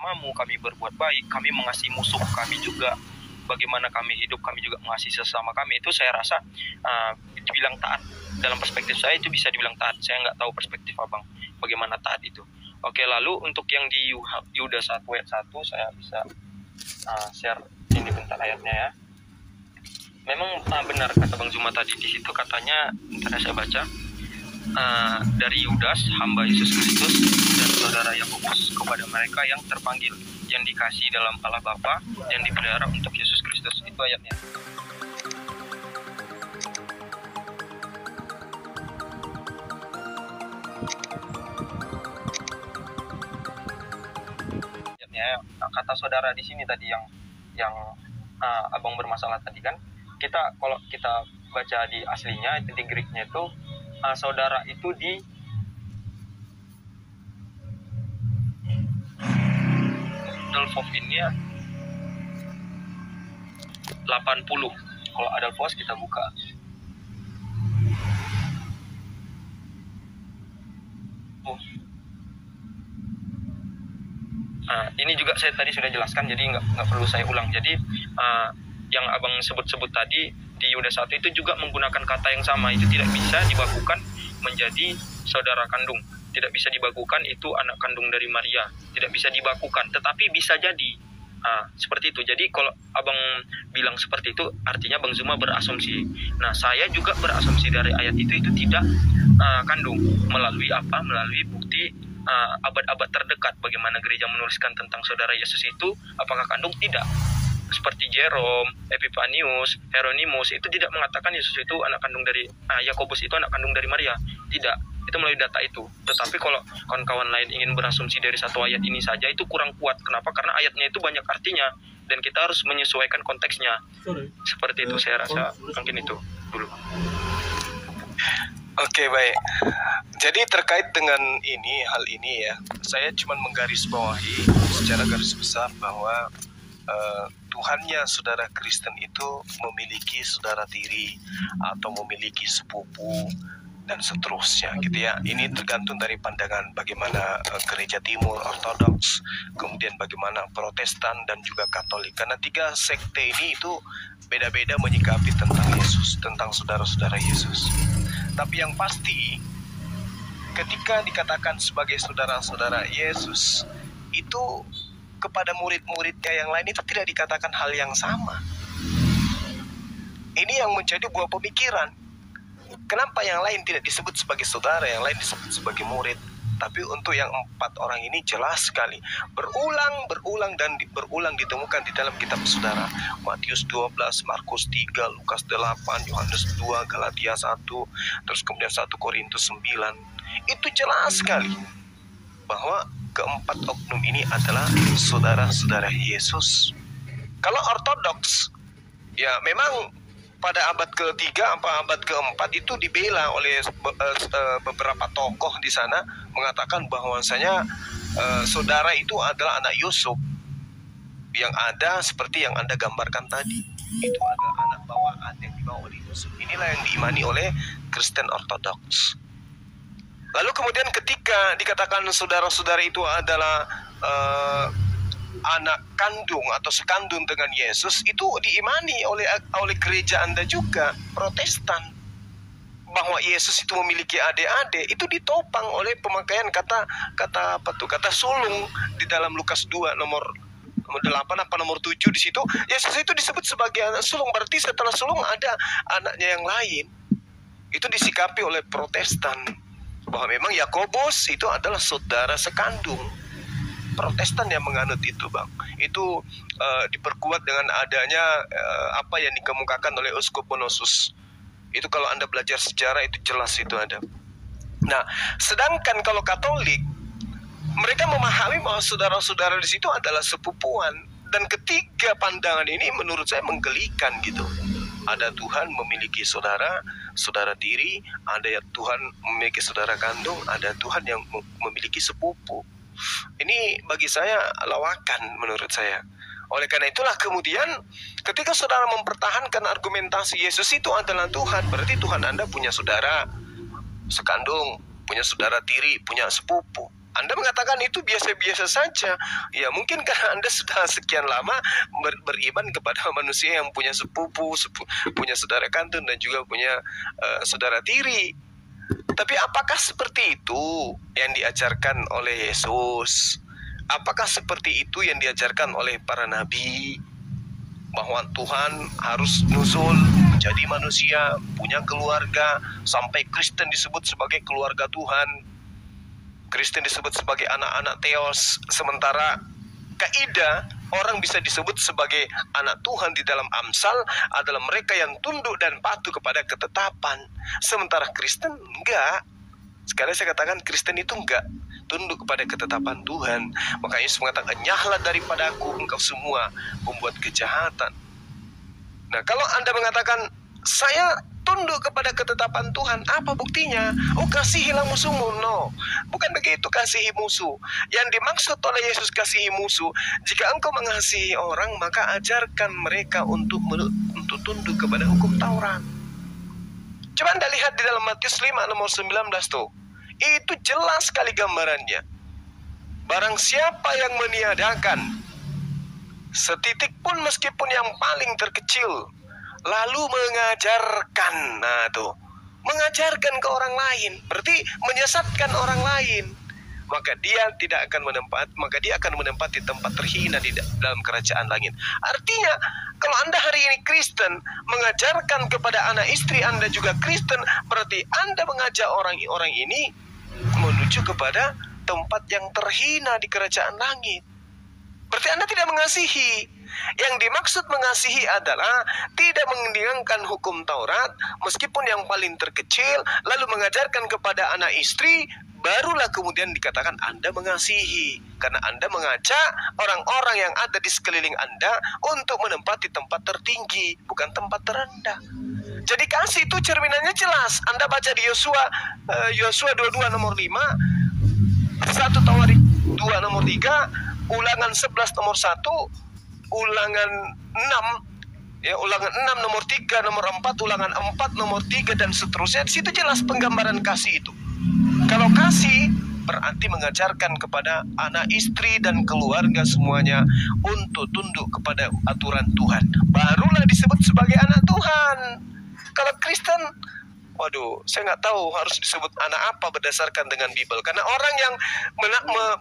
sesamamu, kami berbuat baik, kami mengasihi musuh kami juga. Bagaimana kami hidup, kami juga mengasihi sesama kami. Itu saya rasa dibilang taat. Dalam perspektif saya itu bisa dibilang taat. Saya nggak tahu perspektif abang bagaimana taat itu. Oke, lalu untuk yang di Yuda 1 ayat 1 saya bisa share ini bentar ayatnya ya. Memang benar kata Bang Zuma tadi, di situ katanya, bentar saya baca, dari Yudas hamba Yesus Kristus dan saudara Yakobus kepada mereka yang terpanggil, yang dikasihi dalam Allah Bapa, yang dipelihara untuk Yesus Kristus. Itu ayatnya. Kata saudara di sini tadi yang abang bermasalah tadi kan, kalau kita baca di aslinya, di Greeknya itu saudara itu di Adelphos ini ya 80. Kalau Adelphos kita buka. Ini juga saya tadi sudah jelaskan, jadi nggak perlu saya ulang. Jadi yang abang sebut-sebut tadi di Yuda 1 itu juga menggunakan kata yang sama. Itu tidak bisa dibakukan menjadi saudara kandung, tidak bisa dibakukan itu anak kandung dari Maria, tidak bisa dibakukan, tetapi bisa jadi seperti itu. Jadi kalau abang bilang seperti itu, artinya Bang Zuma berasumsi. Nah, saya juga berasumsi dari ayat itu tidak kandung. Melalui apa? Melalui bukti abad-abad terdekat, bagaimana gereja menuliskan tentang saudara Yesus itu, apakah kandung? Tidak. Seperti Jerome, Epipanius, Hieronymus itu tidak mengatakan Yesus itu anak kandung dari Yakobus itu anak kandung dari Maria. Tidak, itu melalui data itu. Tetapi kalau kawan-kawan lain ingin berasumsi dari satu ayat ini saja, itu kurang kuat. Kenapa? Karena ayatnya itu banyak artinya dan kita harus menyesuaikan konteksnya. Seperti itu saya rasa, mungkin itu dulu. Oke, baik. Jadi terkait dengan hal ini ya, saya cuma menggarisbawahi secara garis besar bahwa Tuhannya saudara Kristen itu memiliki saudara tiri atau memiliki sepupu dan seterusnya gitu ya. Ini tergantung dari pandangan bagaimana gereja timur ortodoks, kemudian bagaimana Protestan dan juga Katolik. Karena 3 sekte ini itu beda-beda menyikapi tentang Yesus, tentang saudara-saudara Yesus. Tapi yang pasti, ketika dikatakan sebagai saudara-saudara Yesus, itu kepada murid-muridnya yang lain itu tidak dikatakan hal yang sama. Ini yang menjadi buah pemikiran. Kenapa yang lain tidak disebut sebagai saudara, yang lain disebut sebagai murid? Tapi untuk yang 4 orang ini jelas sekali, berulang ditemukan di dalam kitab saudara. Matius 12, Markus 3, Lukas 8, Yohanes 2, Galatia 1, terus kemudian 1 Korintus 9. Itu jelas sekali bahwa keempat oknum ini adalah saudara-saudara Yesus. Kalau ortodoks, ya memang pada abad ke-3 apa abad ke-4 itu dibela oleh beberapa tokoh di sana, mengatakan bahwasanya saudara itu adalah anak Yusuf, yang ada seperti yang Anda gambarkan tadi. Itu adalah anak bawaan yang dibawa oleh Yusuf. Inilah yang diimani oleh Kristen ortodoks. Lalu kemudian ketika dikatakan saudara-saudara itu adalah anak kandung atau sekandung dengan Yesus, itu diimani oleh gereja Anda juga, Protestan, bahwa Yesus itu memiliki adik-adik. Itu ditopang oleh pemakaian kata sulung di dalam Lukas 2 nomor 8 apa nomor 7 di situ. Yesus itu disebut sebagai anak sulung, berarti setelah sulung ada anaknya yang lain. Itu disikapi oleh Protestan bahwa memang Yakobus itu adalah saudara sekandung. Protestan yang menganut itu, Bang. Itu diperkuat dengan adanya apa yang dikemukakan oleh Uskup Bonosus. Itu kalau Anda belajar sejarah itu jelas itu ada. Nah, sedangkan kalau Katolik, mereka memahami bahwa saudara-saudara di situ adalah sepupuan. Dan ketiga pandangan ini menurut saya menggelikan gitu. Ada Tuhan memiliki saudara tiri, ada Tuhan memiliki saudara kandung, ada Tuhan yang memiliki sepupu. Ini bagi saya lawakan menurut saya. Oleh karena itulah kemudian ketika saudara mempertahankan argumentasi Yesus itu adalah Tuhan, berarti Tuhan Anda punya saudara sekandung, punya saudara tiri, punya sepupu. Anda mengatakan itu biasa-biasa saja. Ya mungkin karena Anda sudah sekian lama beriman kepada manusia yang punya sepupu, punya saudara kandung, dan juga punya saudara tiri. Tapi apakah seperti itu yang diajarkan oleh Yesus? Apakah seperti itu yang diajarkan oleh para nabi? Bahwa Tuhan harus nuzul menjadi manusia, punya keluarga, sampai Kristen disebut sebagai keluarga Tuhan, Kristen disebut sebagai anak-anak Theos, sementara kaidah orang bisa disebut sebagai anak Tuhan di dalam Amsal adalah mereka yang tunduk dan patuh kepada ketetapan, sementara Kristen enggak. Sekali saya katakan Kristen itu enggak tunduk kepada ketetapan Tuhan. Makanya Yesus mengatakan, "Enyahlah daripada aku engkau semua membuat kejahatan." Nah, kalau Anda mengatakan saya tunduk kepada ketetapan Tuhan, apa buktinya? Oh, kasihilah musuhmu. No, bukan begitu kasihi musuh. Yang dimaksud oleh Yesus kasihi musuh, jika engkau mengasihi orang, maka ajarkan mereka untuk tunduk kepada hukum Taurat. Coba Anda lihat di dalam Matius 5 nomor 19 tuh. Itu jelas sekali gambarannya. Barang siapa yang meniadakan setitik pun meskipun yang paling terkecil, lalu mengajarkan, nah tuh, mengajarkan ke orang lain, berarti menyesatkan orang lain, maka dia akan menempati tempat terhina di dalam kerajaan langit. Artinya, kalau Anda hari ini Kristen, mengajarkan kepada anak istri Anda juga Kristen, berarti Anda mengajak orang-orang ini menuju kepada tempat yang terhina di kerajaan langit. Berarti Anda tidak mengasihi. Yang dimaksud mengasihi adalah tidak meninggalkan hukum Taurat, meskipun yang paling terkecil, lalu mengajarkan kepada anak istri, barulah kemudian dikatakan Anda mengasihi. Karena Anda mengajak orang-orang yang ada di sekeliling Anda untuk menempati tempat tertinggi, bukan tempat terendah. Jadi kasih itu cerminannya jelas. Anda baca di Yosua 22 nomor 5, 1 Tawarik 2 nomor 3, Ulangan 11 nomor 1, Ulangan 6, ya, Ulangan 6 nomor 3, nomor 4, Ulangan 4 nomor 3, dan seterusnya. Di situ jelas penggambaran kasih itu. Kalau kasih berarti mengajarkan kepada anak istri dan keluarga semuanya untuk tunduk kepada aturan Tuhan, barulah disebut sebagai anak Tuhan. Kalau Kristen, waduh, saya nggak tahu harus disebut anak apa berdasarkan dengan Bible. Karena orang yang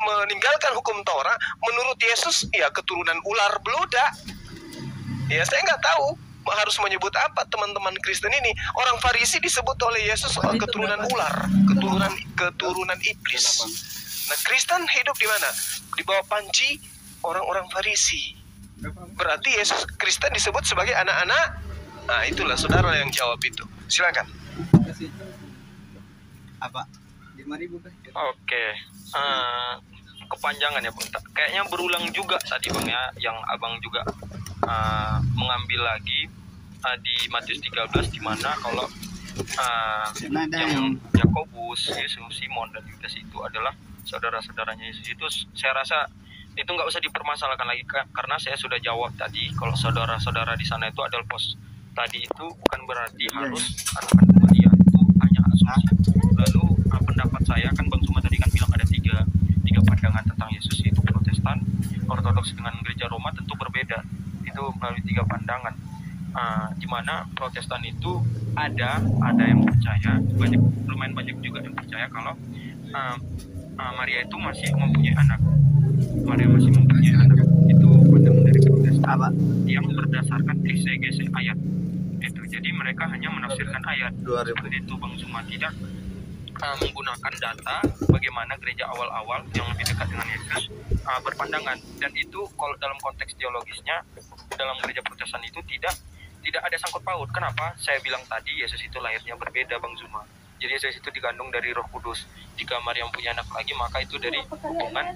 meninggalkan hukum Taurat, menurut Yesus, ya keturunan ular beluda. Ya, saya nggak tahu harus menyebut apa teman-teman Kristen ini. Orang Farisi disebut oleh Yesus keturunan ular, keturunan iblis. Nah, Kristen hidup di mana? Di bawah panci orang-orang Farisi. Berarti Yesus Kristen disebut sebagai anak-anak. Nah, itulah saudara yang jawab itu. Silakan. Apa? 5.000 kan? Oke. Kepanjangan ya Bang. Kayaknya berulang juga tadi Bang ya, yang Abang juga mengambil lagi di Matius 13, di mana kalau yang Yakobus, Yesus, Simon dan Yudas itu adalah saudara-saudaranya Yesus. Itu saya rasa itu nggak usah dipermasalahkan lagi, karena saya sudah jawab tadi. Kalau saudara-saudara di sana itu adalah pos tadi, itu bukan berarti harus anak kandung Maria, itu hanya asumsi. Lalu pendapat saya kan Bang Suma tadi kan bilang ada tiga pandangan tentang Yesus, itu Protestan, Ortodoks dengan Gereja Roma tentu berbeda. Itu melalui 3 pandangan. Di mana Protestan itu ada yang percaya, lumayan banyak juga yang percaya kalau Maria itu masih mempunyai anak. Itu pandangan dari Protestan yang berdasarkan eksegese ayat. Itu jadi mereka hanya menafsirkan ayat seperti itu Bang Suma, tidak menggunakan data bagaimana gereja awal-awal yang lebih dekat dengan Yesus berpandangan. Dan itu kalau dalam konteks teologisnya dalam gereja Protestan itu tidak ada sangkut paut. Kenapa? Saya bilang tadi Yesus itu lahirnya berbeda Bang Zuma. Jadi Yesus itu dikandung dari Roh Kudus. Jika Maria punya anak lagi, maka itu dari hubungan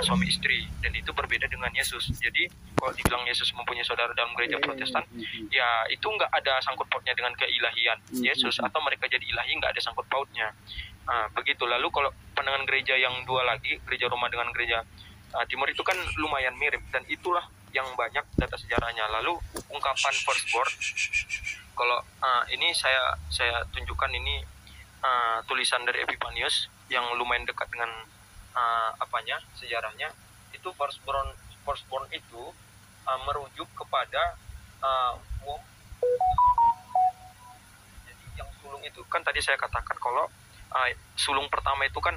suami istri, dan itu berbeda dengan Yesus. Jadi kalau dibilang Yesus mempunyai saudara dalam gereja Protestan, ya itu nggak ada sangkut pautnya dengan keilahian Yesus, atau mereka jadi ilahi, nggak ada sangkut pautnya. Begitu. Lalu kalau pandangan gereja yang dua lagi, gereja Roma dengan gereja Timur, itu kan lumayan mirip, dan itulah yang banyak data sejarahnya. Lalu ungkapan firstborn, kalau ini saya tunjukkan, ini tulisan dari Epifanius yang lumayan dekat dengan sejarahnya itu firstborn itu merujuk kepada womb. Jadi yang sulung itu kan tadi saya katakan kalau sulung pertama itu kan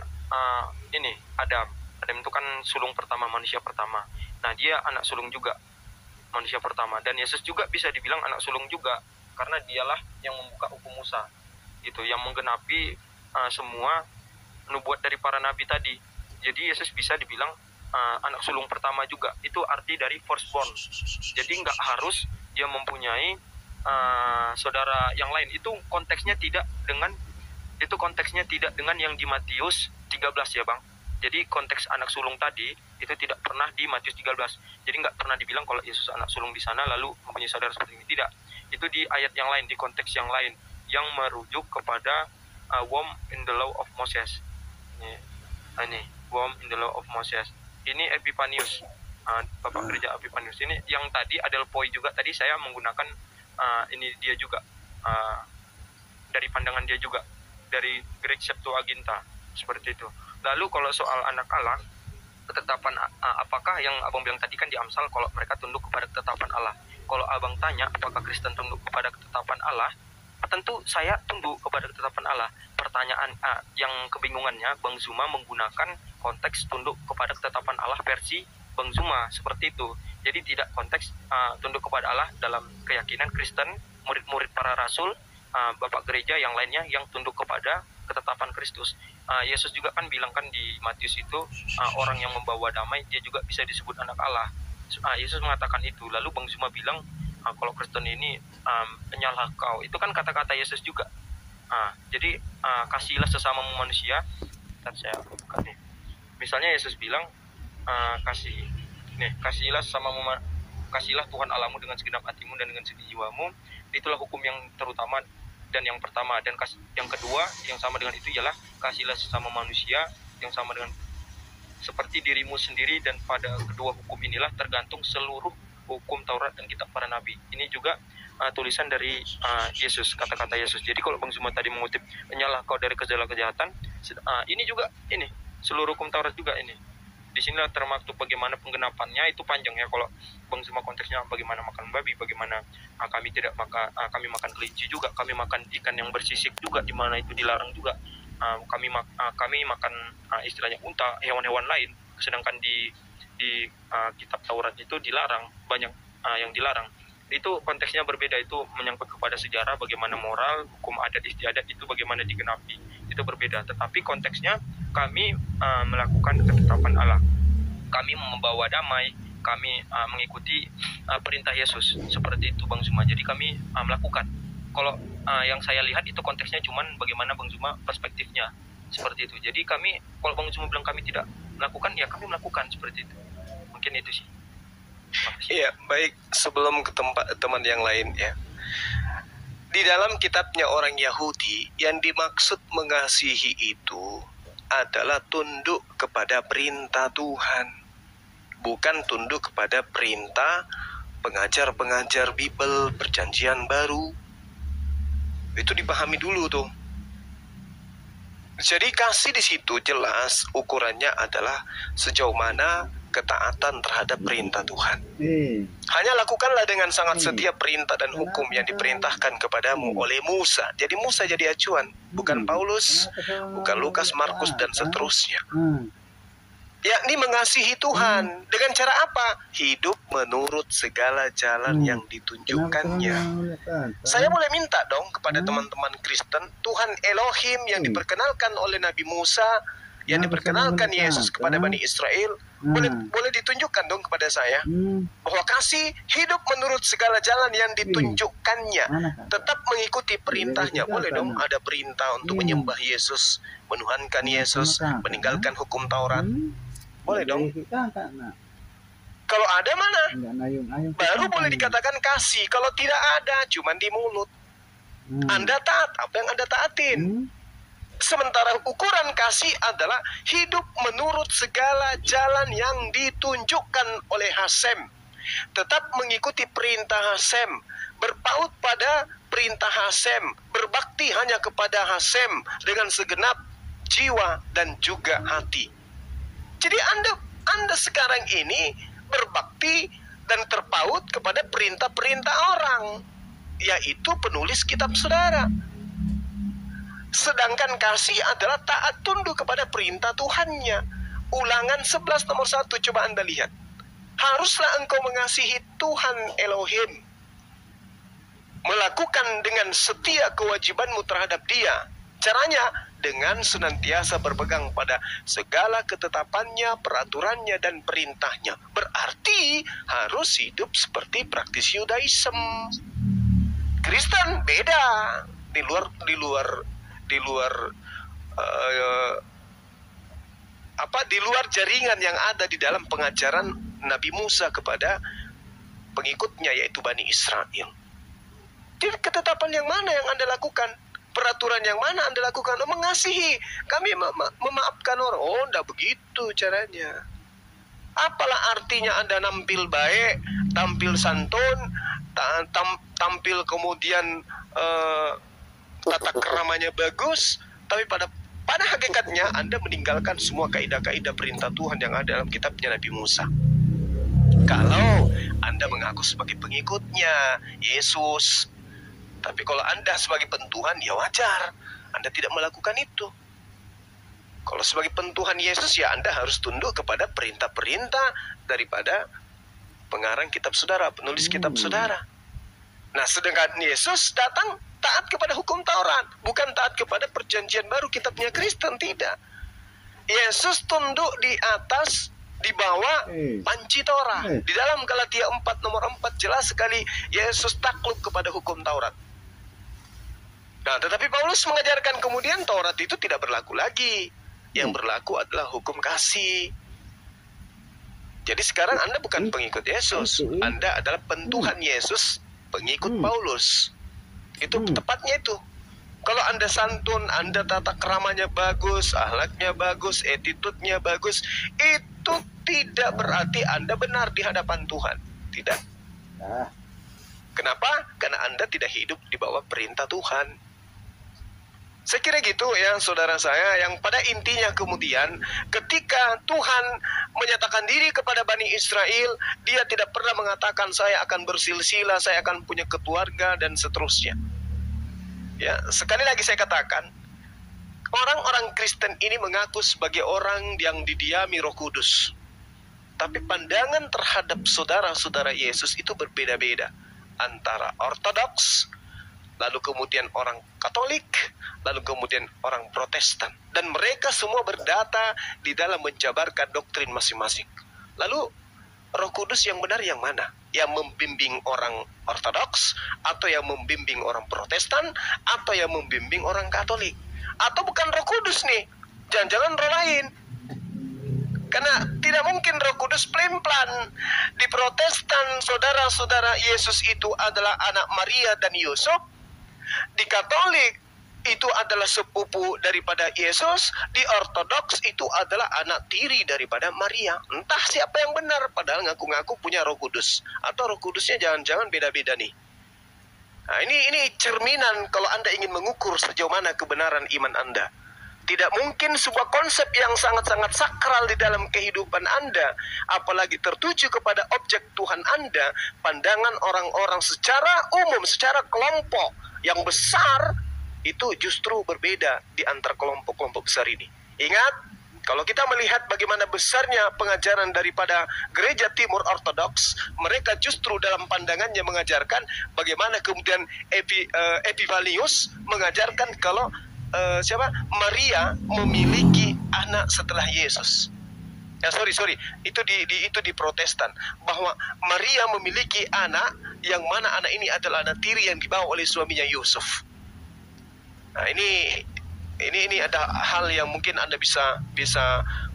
ini Adam itu kan sulung pertama, manusia pertama. Nah, dia anak sulung juga manusia pertama, dan Yesus juga bisa dibilang anak sulung juga karena dialah yang membuka hukum Musa gitu, yang menggenapi semua nubuat dari para nabi tadi. Jadi Yesus bisa dibilang anak sulung pertama juga. Itu arti dari firstborn. Jadi nggak harus dia mempunyai saudara yang lain. Itu konteksnya tidak dengan yang di Matius 13 ya Bang. Jadi konteks anak sulung tadi itu tidak pernah di Matius 13. Jadi nggak pernah dibilang kalau Yesus anak sulung di sana lalu mempunyai saudara seperti ini. Tidak. Itu di ayat yang lain, di konteks yang lain yang merujuk kepada womb in the law of Moses. Ini womb in the law of Moses. Ini Epipanius, Bapak Gereja Epipanius. Ini yang tadi Adelphoi juga tadi saya menggunakan ini dia juga dari pandangan dia juga dari Greek Septuaginta seperti itu. Lalu kalau soal anak Allah, ketetapan apakah yang abang bilang tadi kan di Amsal kalau mereka tunduk kepada ketetapan Allah. Kalau abang tanya apakah Kristen tunduk kepada ketetapan Allah, tentu saya tunduk kepada ketetapan Allah. Pertanyaan yang kebingungannya Bang Zuma menggunakan konteks tunduk kepada ketetapan Allah versi Bang Zuma seperti itu. Jadi tidak konteks tunduk kepada Allah dalam keyakinan Kristen, murid-murid para rasul, Bapak Gereja yang lainnya yang tunduk kepada ketetapan Kristus. Yesus juga kan bilang kan di Matius itu orang yang membawa damai dia juga bisa disebut anak Allah. Yesus mengatakan itu. Lalu Bang Zuma bilang kalau Kristen ini penyalah kau. Itu kan kata-kata Yesus juga. Jadi kasihlah sesama manusia. Dan saya buka nih. Misalnya Yesus bilang kasihlah kasihlah Tuhan Allahmu dengan segenap hatimu dan dengan segenap jiwamu. Itulah hukum yang terutama dan yang pertama. Dan yang kedua yang sama dengan itu ialah kasihlah sesama manusia yang sama dengan seperti dirimu sendiri, dan pada kedua hukum inilah tergantung seluruh hukum Taurat dan kitab para nabi. Ini juga tulisan dari Yesus, kata-kata Yesus. Jadi kalau Bang Zuma tadi mengutip penyalah kau dari segala kejahatan, ini juga ini seluruh hukum Taurat juga ini. Di sinilah termaktub bagaimana penggenapannya, itu panjang ya. Kalau Bang Zuma konteksnya bagaimana makan babi, bagaimana kami kami makan kelinci juga, kami makan ikan yang bersisik juga, di mana itu dilarang juga. Kami makan istilahnya unta, hewan-hewan lain, sedangkan di kitab Taurat itu dilarang, banyak yang dilarang. Itu konteksnya berbeda, itu menyangkut kepada sejarah, bagaimana moral, hukum adat istiadat itu bagaimana digenapi, itu berbeda. Tetapi konteksnya kami melakukan ketetapan Allah, kami membawa damai, kami mengikuti perintah Yesus, seperti itu Bang Zuma. Jadi kami melakukan. Kalau yang saya lihat itu konteksnya cuman bagaimana Bang Zuma perspektifnya seperti itu. Jadi kami, kalau Bang Zuma bilang kami tidak melakukan, ya kami melakukan seperti itu. Mungkin itu sih. Iya, baik. Sebelum ke tempat teman yang lain ya. Di dalam kitabnya orang Yahudi, yang dimaksud mengasihi itu adalah tunduk kepada perintah Tuhan, bukan tunduk kepada perintah pengajar-pengajar Bible Perjanjian Baru. Itu dipahami dulu tuh. Jadi kasih di situ jelas ukurannya adalah sejauh mana ketaatan terhadap perintah Tuhan. Hanya lakukanlah dengan sangat setia perintah dan hukum yang diperintahkan kepadamu oleh Musa. Jadi Musa jadi acuan, bukan Paulus, bukan Lukas, Markus, dan seterusnya. Yakni mengasihi Tuhan. Dengan cara apa? Hidup menurut segala jalan yang ditunjukkannya. Saya boleh minta dong kepada teman-teman Kristen, Tuhan Elohim yang diperkenalkan oleh Nabi Musa, yang diperkenalkan Yesus kepada Bani Israel, boleh ditunjukkan dong kepada saya bahwa kasih hidup menurut segala jalan yang ditunjukkannya, tetap mengikuti perintahnya. Boleh dong ada perintah untuk menyembah Yesus, menuhankan Yesus, meninggalkan hukum Taurat. Boleh dong. Kalau ada mana? Baru boleh dikatakan kasih. Kalau tidak ada, cuman di mulut. Anda taat apa yang Anda taatin. Sementara ukuran kasih adalah hidup menurut segala jalan yang ditunjukkan oleh Hasem. Tetap mengikuti perintah Hasem, berpaut pada perintah Hasem, berbakti hanya kepada Hasem dengan segenap jiwa dan juga hati. Jadi Anda sekarang ini berbakti dan terpaut kepada perintah-perintah orang, yaitu penulis kitab saudara. Sedangkan kasih adalah taat tunduk kepada perintah Tuhannya. Ulangan 11 nomor 1, coba Anda lihat. Haruslah engkau mengasihi Tuhan Elohim, melakukan dengan setia kewajibanmu terhadap Dia. Caranya dengan senantiasa berpegang pada segala ketetapannya, peraturannya, dan perintahnya. Berarti harus hidup seperti praktisi Yudaism. Kristen beda. Di luar jaringan yang ada di dalam pengajaran Nabi Musa kepada pengikutnya, yaitu Bani Israel. Jadi ketetapan yang mana yang Anda lakukan? Peraturan yang mana Anda lakukan? Mengasihi. Kami memaafkan orang. Oh, enggak begitu caranya. Apalah artinya Anda nampil baik, tampil santun, tampil kemudian tata keramanya bagus, tapi pada hakikatnya Anda meninggalkan semua kaidah-kaidah perintah Tuhan yang ada dalam kitabnya Nabi Musa. Kalau Anda mengaku sebagai pengikutnya Yesus, tapi kalau Anda sebagai pentuhan, ya wajar Anda tidak melakukan itu. Kalau sebagai pentuhan Yesus, ya Anda harus tunduk kepada perintah-perintah daripada pengarang kitab saudara, penulis kitab saudara. Nah, sedangkan Yesus datang taat kepada hukum Taurat, bukan taat kepada perjanjian baru kitabnya Kristen, tidak. Yesus tunduk di atas, di bawah panci Taurat. Di dalam Galatia 4 nomor 4 jelas sekali Yesus takluk kepada hukum Taurat. Nah, tetapi Paulus mengajarkan kemudian Taurat itu tidak berlaku lagi. Yang berlaku adalah hukum kasih. Jadi sekarang Anda bukan pengikut Yesus, Anda adalah pentuhan Yesus, pengikut Paulus. Itu tepatnya itu. Kalau Anda santun, Anda tata keramanya bagus, akhlaknya bagus, attitude-nya bagus, itu tidak berarti Anda benar di hadapan Tuhan. Tidak. Kenapa? Karena Anda tidak hidup di bawah perintah Tuhan. Saya kira gitu ya saudara saya, yang pada intinya kemudian ketika Tuhan menyatakan diri kepada Bani Israel, Dia tidak pernah mengatakan saya akan bersilsilah, saya akan punya keluarga dan seterusnya. Ya, sekali lagi saya katakan, orang-orang Kristen ini mengaku sebagai orang yang didiami Roh Kudus. Tapi pandangan terhadap saudara-saudara Yesus itu berbeda-beda. Antara Ortodoks, lalu kemudian orang Katolik, lalu kemudian orang Protestan. Dan mereka semua berdata di dalam menjabarkan doktrin masing-masing. Lalu Roh Kudus yang benar yang mana? Yang membimbing orang Ortodoks, atau yang membimbing orang Protestan, atau yang membimbing orang Katolik? Atau bukan Roh Kudus nih? Jangan-jangan roh lain. Karena tidak mungkin Roh Kudus pelin-pelan. Di Protestan, saudara-saudara Yesus itu adalah anak Maria dan Yusuf. Di Katolik itu adalah sepupu daripada Yesus. Di Ortodoks itu adalah anak tiri daripada Maria. Entah siapa yang benar, padahal ngaku-ngaku punya Roh Kudus. Atau Roh Kudusnya jangan-jangan beda-beda nih. Nah, ini cerminan kalau Anda ingin mengukur sejauh mana kebenaran iman Anda. Tidak mungkin sebuah konsep yang sangat-sangat sakral di dalam kehidupan Anda, apalagi tertuju kepada objek Tuhan Anda, pandangan orang-orang secara umum, secara kelompok yang besar, itu justru berbeda di antara kelompok-kelompok besar ini. Ingat, kalau kita melihat bagaimana besarnya pengajaran daripada gereja Timur Ortodoks, mereka justru dalam pandangannya mengajarkan bagaimana kemudian Epifanius mengajarkan kalau Maria memiliki anak setelah Yesus. Ya sorry, itu di Protestan, bahwa Maria memiliki anak yang mana anak ini adalah anak tiri yang dibawa oleh suaminya Yusuf. Nah, ini ada hal yang mungkin Anda bisa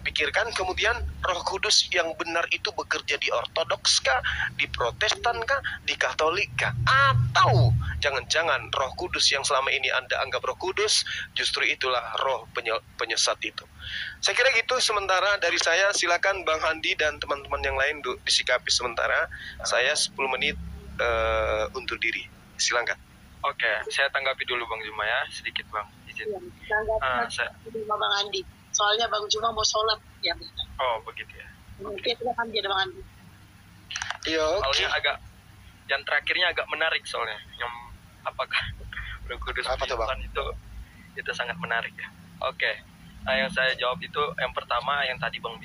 pikirkan. Kemudian Roh Kudus yang benar itu bekerja di Ortodoks kah, di Protestan kah, di Katolik kah? Atau jangan-jangan Roh Kudus yang selama ini Anda anggap Roh Kudus, justru itulah roh penyesat itu. Saya kira gitu sementara dari saya. Silakan Bang Handi dan teman-teman yang lain disikapi sementara. Saya 10 menit undur diri. Silakan. Oke, saya tanggapi dulu Bang Juma ya, sedikit Bang, izin. Tanggapi Bang Andi. Soalnya Bang Juma mau sholat ya. Oh begitu ya. Oke, silakan dia Bang Andi. Ya, oke. Soalnya agak, yang terakhirnya agak menarik soalnya. Yang apakah Roh Kudus Apa tuh, Bang? itu sangat menarik ya. Oke. Nah, yang saya jawab itu yang pertama yang tadi Bang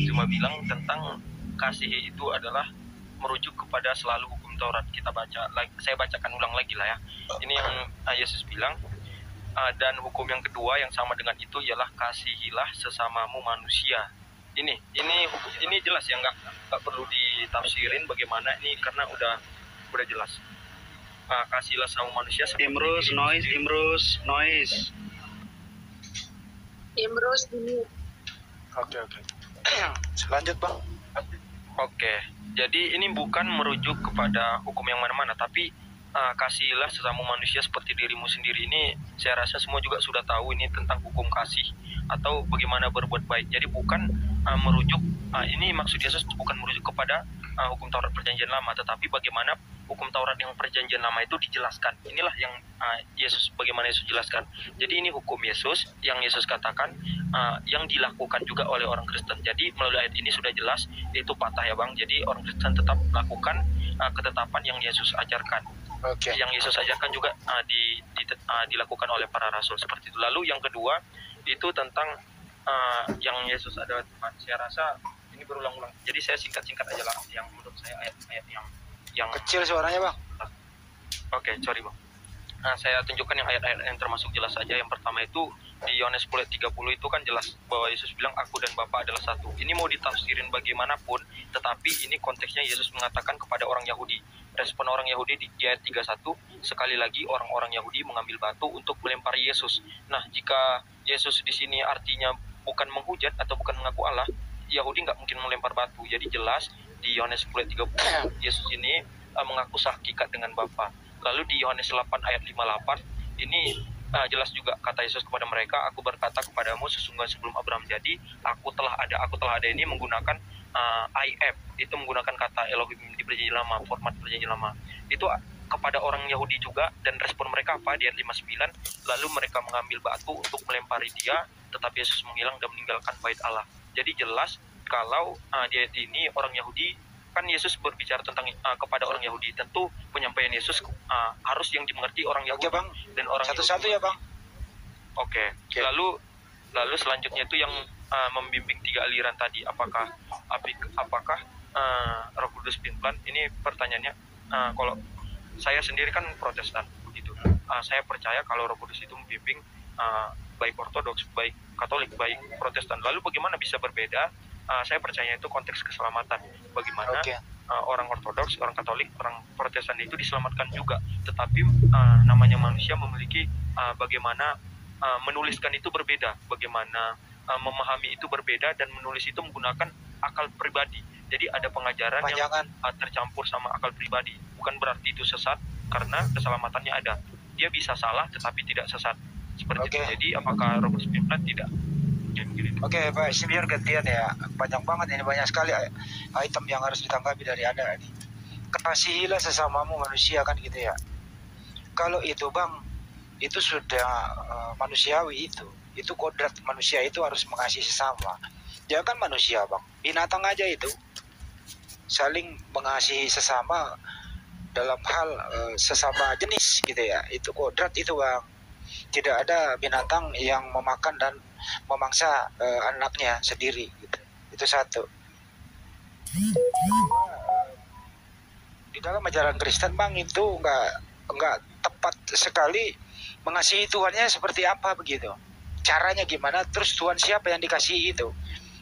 cuma bilang tentang kasih itu adalah merujuk kepada selalu hukum Taurat. Kita baca, saya bacakan ulang lagi lah ya. Ini yang Yesus bilang. Dan hukum yang kedua yang sama dengan itu ialah kasihilah sesamamu manusia. Ini jelas ya, nggak perlu ditafsirin bagaimana ini karena udah jelas. Kasihilah sama manusia. Imrus ini. Oke. Lanjut, Bang. Oke, jadi ini bukan merujuk kepada hukum yang mana-mana, tapi kasihilah sesama manusia seperti dirimu sendiri. Ini saya rasa semua juga sudah tahu ini tentang hukum kasih atau bagaimana berbuat baik. Jadi bukan merujuk, ini maksud Yesus bukan merujuk kepada hukum Taurat Perjanjian Lama, tetapi bagaimana hukum Taurat yang Perjanjian Lama itu dijelaskan. Inilah yang bagaimana Yesus jelaskan. Jadi ini hukum Yesus yang Yesus katakan yang dilakukan juga oleh orang Kristen. Jadi melalui ayat ini sudah jelas itu patah ya Bang. Jadi orang Kristen tetap melakukan ketetapan yang Yesus ajarkan. Oke. Yang Yesus ajarkan juga dilakukan oleh para rasul seperti itu. Lalu yang kedua itu tentang yang Yesus adalah Tuhan. Saya rasa ini berulang-ulang. Jadi saya singkat-singkat aja lah yang menurut saya ayat-ayat yang Kecil suaranya, Bang. Oke, sorry Bang. Nah, saya tunjukkan yang ayat-ayat yang termasuk jelas saja. Yang pertama itu di Yohanes 10:30 itu kan jelas bahwa Yesus bilang aku dan Bapa adalah satu. Ini mau ditafsirin bagaimanapun, tetapi ini konteksnya Yesus mengatakan kepada orang Yahudi. Respon orang Yahudi di ayat 31, sekali lagi orang-orang Yahudi mengambil batu untuk melempari Yesus. Nah, jika Yesus di sini artinya bukan menghujat atau bukan mengaku Allah, Yahudi nggak mungkin melempar batu. Jadi jelas di Yohanes 10:30 Yesus ini mengaku sehakikat dengan Bapa. Lalu di Yohanes 8 ayat 58 ini jelas juga kata Yesus kepada mereka, aku berkata kepadamu sesungguhnya sebelum Abraham jadi aku telah ada ini menggunakan I am, itu menggunakan kata Elohim di Perjanjian Lama, format Perjanjian Lama. Itu kepada orang Yahudi juga, dan respon mereka apa? Di ayat 59, lalu mereka mengambil batu untuk melempari dia, tetapi Yesus menghilang dan meninggalkan bait Allah. Jadi jelas kalau di ayat ini orang Yahudi, kan Yesus berbicara tentang kepada orang Yahudi, tentu penyampaian Yesus harus yang dimengerti orang Yahudi. Oke, Bang. Dan orang Satu-satu Yahudi. ya, Bang. Oke. Lalu selanjutnya itu yang membimbing tiga aliran tadi, apakah Roh Kudus Pimplan? Ini pertanyaannya, kalau saya sendiri kan Protestan begitu. Saya percaya kalau Roh Kudus itu membimbing baik Ortodoks, baik Katolik, baik Protestan. Lalu bagaimana bisa berbeda? Saya percaya itu konteks keselamatan. Bagaimana orang Ortodoks, orang Katolik, orang Protestan itu diselamatkan juga. Tetapi namanya manusia memiliki bagaimana menuliskan itu berbeda, bagaimana memahami itu berbeda, dan menulis itu menggunakan akal pribadi. Jadi ada pengajaran yang tercampur sama akal pribadi. Bukan berarti itu sesat, karena keselamatannya ada. Dia bisa salah tetapi tidak sesat. Seperti itu. Jadi apakah Roh Kudus Pimplan? Tidak. Oke, Pak, biar gantian ya. Panjang banget ini, banyak sekali item yang harus ditanggapi dari Anda ini. Kasihilah sesamamu manusia, kan gitu ya. Kalau itu, Bang, itu sudah manusiawi itu. Itu kodrat manusia itu harus mengasihi sesama. Ya kan manusia, Bang. Binatang aja itu saling mengasihi sesama dalam hal sesama jenis gitu ya. Itu kodrat itu, Bang. Tidak ada binatang yang memakan dan memangsa anaknya sendiri gitu. Itu satu. Di dalam ajaran Kristen, Bang, itu enggak tepat sekali mengasihi Tuhannya seperti apa begitu. Caranya gimana, terus Tuhan siapa yang dikasihi itu.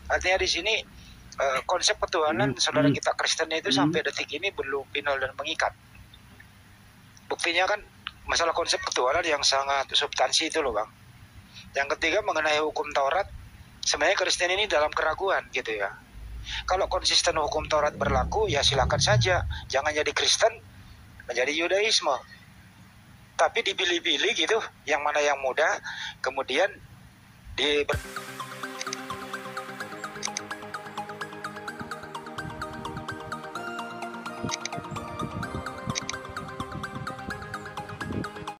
Artinya di sini konsep ketuhanan saudara kita Kristen itu sampai detik ini belum final dan mengikat. Buktinya kan masalah konsep ketuhanan yang sangat substansi itu loh, Bang. Yang ketiga mengenai hukum Taurat, sebenarnya Kristen ini dalam keraguan gitu ya. Kalau konsisten hukum Taurat berlaku, ya silakan saja. Jangan jadi Kristen, menjadi Yudaisme. Tapi dipilih-pilih gitu, yang mana yang mudah, kemudian